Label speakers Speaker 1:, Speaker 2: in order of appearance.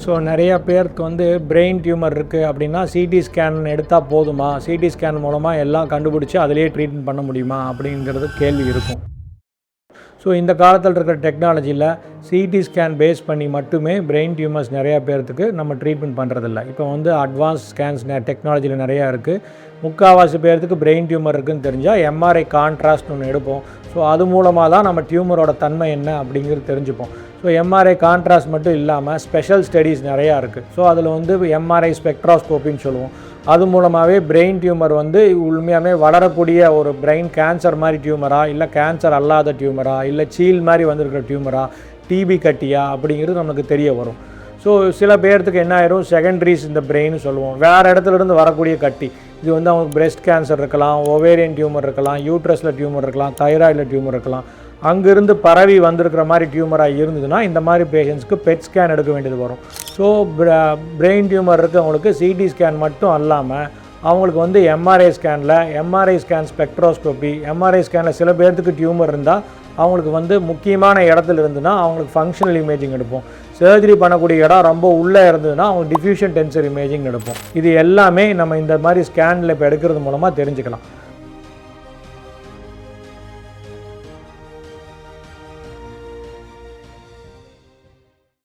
Speaker 1: So நிறைய பேருக்கு வந்து பிரெயின் டியூமர் இருக்குது அப்படின்னா சிடி ஸ்கேன் எடுத்தால் போதுமா, சிடி ஸ்கேன் மூலமாக எல்லாம் கண்டுபிடிச்சி அதிலேயே ட்ரீட்மெண்ட் பண்ண முடியுமா அப்படிங்கிறது கேள்வி இருக்கும். ஸோ இந்த காலத்தில் இருக்கிற டெக்னாலஜியில் சிடி ஸ்கேன் பேஸ் பண்ணி மட்டுமே பிரெயின் டியூமர்ஸ் நிறையா பேர்த்துக்கு நம்ம ட்ரீட்மெண்ட் பண்ணுறதில்ல. இப்போ வந்து அட்வான்ஸ் ஸ்கேன்ஸ் டெக்னாலஜியில் நிறையா இருக்குது. முக்கால்வாசி பேர்த்துக்கு பிரெயின் டியூமர் இருக்குதுன்னு தெரிஞ்சால் எம்ஆர்ஐ கான்ட்ராஸ்ட் ஒன்று எடுப்போம். ஸோ அது மூலமாக தான் நம்ம டியூமரோட தன்மை என்ன அப்படிங்கிறது தெரிஞ்சுப்போம். ஸோ எம்ஆர்ஐ கான்ட்ராஸ்ட் மட்டும் இல்லாமல் ஸ்பெஷல் ஸ்டடீஸ் நிறையா இருக்குது. ஸோ அதில் வந்து எம்ஆர்ஐ ஸ்பெக்ட்ராஸ்கோப்பின்னு சொல்லுவோம். அது மூலமாகவே பிரெயின் டியூமர் வந்து உண்மையாகவே வளரக்கூடிய ஒரு பிரெயின் கேன்சர் மாதிரி டியூமரா, இல்லை கேன்சர் அல்லாத டியூமரா, இல்லை சீல் மாதிரி வந்திருக்கிற டியூமரா, டிபி கட்டியா அப்படிங்கிறது நமக்கு தெரிய வரும். ஸோ சில பேர்த்துக்கு என்ன ஆயிரும், செகண்டரிஸ் இந்த பிரெயின் சொல்லுவோம், வேறு இடத்துலேருந்து வரக்கூடிய கட்டி. இது வந்து அவங்களுக்கு பிரெஸ்ட் கேன்சர் இருக்கலாம், ஓவேரியன் டியூமர் இருக்கலாம், யூட்ரஸில் டியூமர் இருக்கலாம், தைராய்டில் டியூமர் இருக்கலாம். அங்கேருந்து பரவி வந்திருக்கிற மாதிரி டியூமராக இருந்ததுன்னா இந்த மாதிரி பேஷண்ட்ஸ்க்கு பெட் ஸ்கேன் எடுக்க வேண்டியது வரும். ஸோ பிரெயின் டியூமர் இருக்கவங்களுக்கு சிடி ஸ்கேன் மட்டும் அல்லாமல் அவங்களுக்கு வந்து எம்ஆர்ஐ ஸ்கேன் ஸ்பெக்ட்ரோஸ்கோப்பி, எம்ஆர்ஐ ஸ்கேனில் சில பேர்த்துக்கு டியூமர் இருந்தால் அவங்களுக்கு வந்து முக்கியமான இடத்துல இருந்துன்னா அவங்களுக்கு ஃபங்க்ஷனல் இமேஜிங் எடுப்போம். சர்ஜரி பண்ணக்கூடிய இடம் ரொம்ப உள்ளே இருந்ததுன்னா அவங்க டிஃப்யூஷன் டென்சர் இமேஜிங் எடுப்போம். இது எல்லாமே நம்ம இந்த மாதிரி ஸ்கேனில் இப்போ எடுக்கிறது மூலமாக தெரிஞ்சுக்கலாம்.